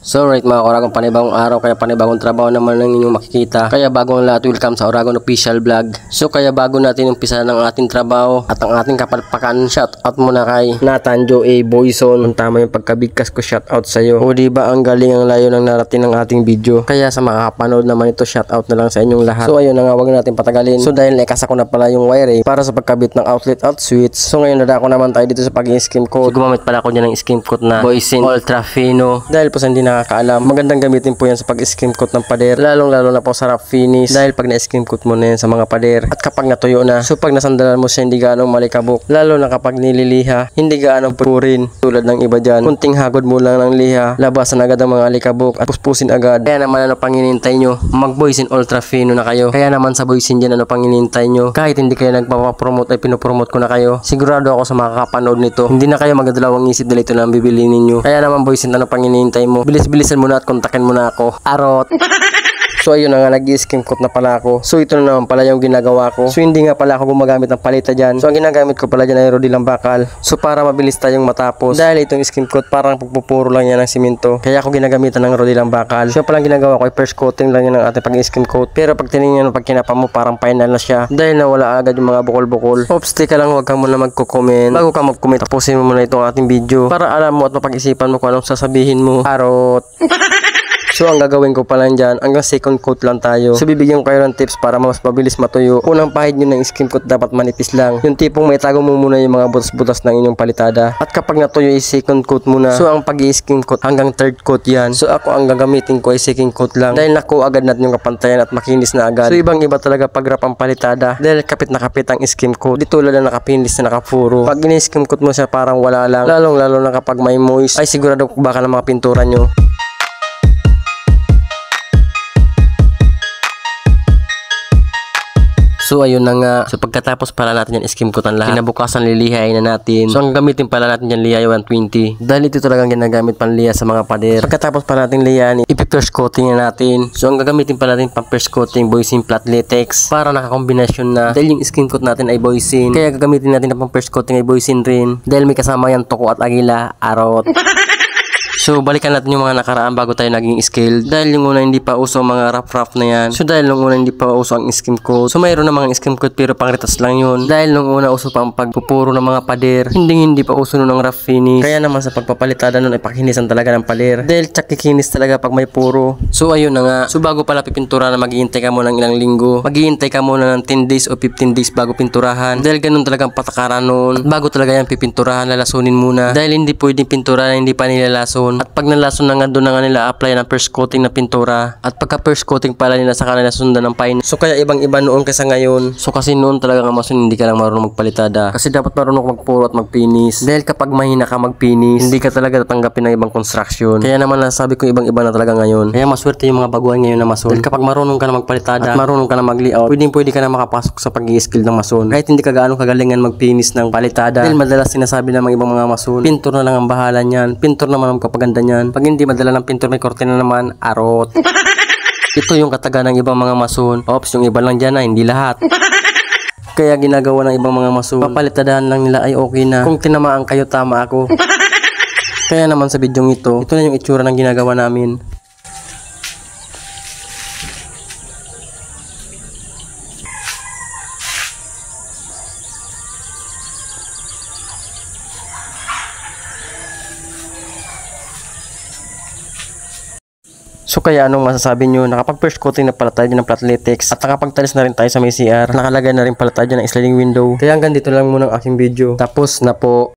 So right mga Oragon, panibagong araw kaya panibagong trabaho naman ang inyong makikita. Kaya bagong lahat, welcome sa Oragon Official Vlog. So kaya bago natin umpisa ng ating trabaho at ang ating kapalpakan, shout out muna kay Nathan Joe A. Boyson. Kung tama yung pagkabigkas ko, shout out sa'yo. O diba ang galing, ang layo ng narating ng ating video. Kaya sa mga kapanood naman ito, shout out na lang sa inyong lahat. So ayun na nga, wag natin patagalin. So dahil naikas ako na pala yung wiring para sa pagkabit ng outlet out switch. So ngayon nadako naman tayo dito sa pag-i-skim coat. So, gumamit pala ako dyan ng skim coat na Boysin Ultra Fino. Dahil po sa hindi nakakaalam, magandang gamitin po yan sa pag-skim coat ng pader, lalong lalo na po sa rough finish, dahil pag na-skim coat mo na yan sa mga pader at kapag natuyo na, so pag nasandalan mo siya hindi gaano malikabok, lalo na kapag nililiha hindi gaano purin tulad ng iba dyan. Kunting hagod mo lang ng liha, labasan agad ang mga alikabok at puspusin agad. Kaya naman ano pang hinintay nyo, mag Boysin Ultra Fino na kayo. Kaya naman sa Boysin dyan, ano pang hinintay nyo, kahit hindi kayo nagpapapromote ay pinopromote ko na kayo. Sigurado ako sa makakapanood nito, hindi na kayo magdalawang isip dahil ito na ang bibili ninyo. Kaya naman Boysin, ano pang hinihintay mo, bilis-bilisan mo na at kontakin mo na ako. Arot! So ayun na nga, nag-i-skim coat na pala ako. So ito na naman pala yung ginagawa ko. So hindi nga pala ako gumagamit ng palita dyan. So ang ginagamit ko pala dyan ay rodilang bakal. So para mabilis tayong matapos, dahil itong skim coat parang pagpupuro lang yan ng simento, kaya ako ginagamitan ng rodilang bakal. So palang ginagawa ko ay first coating lang yan ng ating pag-skim coat. Pero pag tinignan mo, pag kinapa mo, parang final na siya, dahil nawala agad yung mga bukol-bukol. Oops, teka lang, huwag ka muna magko-comment. Bago ka mag-comment, tapusin mo muna itong ating video para alam mo at mapag-isipan mo kung anong sasabihin mo. Arot! So ang gagawin ko pala dyan, hanggang second coat lang tayo. So bibigyan ko kayo ng tips para mas mabilis matuyo. Unang pahid nyo ng skim coat dapat manipis lang. Yung tipong may tago mo muna yung mga butas-butas ng inyong palitada. At kapag natuyo ay second coat muna. So ang pag-i-skim coat hanggang third coat yan. So ako ang gagamitin ko ay second coat lang. Dahil nakuha agad natin yung kapantayan at makinis na agad. So ibang iba talaga pag wrap ang palitada. Dahil kapit na kapit ang skim coat. Di tulad na nakapinis na nakapuro. Pag in-skim coat mo siya parang wala lang. Lalong lalo na kapag may moist, ay sigurado baka na mga pintura nyo. So ayun na nga. So pagkatapos pala natin yan skim coat ang lahat, kinabukasan lilihain na natin. So ang gamitin pala natin yan lihay 120. Dahil ito talagang ginagamit panliha sa mga pader. Pagkatapos pala natin lihain, ipi-first coating na natin. So ang gagamitin pala natin pang first coating, Boysin Flat Latex. Para nakakombinasyon na. Dahil yung skim coat natin ay Boysin, kaya gagamitin natin na pang first coating ay Boysin rin. Dahil may kasama yan toko at agila. Arot! So balikan natin yung mga nakaraan bago tayo naging scale. Dahil yung una hindi pa uso mga rough na yan. So dahil nung una hindi pa uso ang skim coat. So mayroon na mga skim coat pero pang retas lang yun. Dahil nung una uso pa ang pagpupuro ng mga pader. Hindi pa uso nun ng rough finish. Kaya naman sa pagpapalitada nun ay pakinisan talaga ng pader. Dahil tsak kikinis talaga pag may puro. So ayun na nga. So bago pala pipintura na maghihintay ka muna ng ilang linggo. Maghihintay ka muna ng 10 days o 15 days bago pinturahan. Dahil ganun talagang patakaran nun. Bago talaga yan pipinturahan, lalasunin muna. Dahil hindi pwedeng pintura na hindi pa nilalason. At pag nalason na nga doon na nga nila apply ng first coating na pintura. At pagka first coating pala nila sa kanila sundan ng fine. So kaya ibang iba noon kaysa ngayon. So kasi noon talaga nga masun hindi ka lang marunong magpalitada. Kasi dapat marunong ka magpuro at magpinis. Dahil kapag mahina ka magpinis, hindi ka talaga tatanggapin ng ibang construction. Kaya naman nasabi ko ibang iba na talaga ngayon. Kaya maswerte yung mga baguhan ngayon na mason. Dahil kapag marunong ka na magpalitada at marunong ka na mag-layout, pwede ka na makapasok sa pag-i-skill ng mason. Kahit hindi ka gaano kagalingan magpinis ng palitada. Dahil madalas sinasabi ng mga ibang mga mason, pintor na lang ang bahala niyan. Pintor naman ang kapaganda niyan. Pag hindi madala ng pintor, may kortina naman. Arot! Ito yung kataga ng ibang mga mason. Ops, yung iba lang dyan na, hindi lahat. Kaya ginagawa ng ibang mga mason, papalitadahan lang nila ay okay na. Kung tinamaan kayo, tama ako. Kaya naman sa bidyong ito na yung itsura ng ginagawa namin. So kaya anong masasabi nyo? Nakapag first coating na pala tayo ng flat latex at nakapagtalis na rin tayo sa may CR. Nakalagay na rin pala tayo ng sliding window. Kaya hanggang dito lang muna ang aking video. Tapos na po.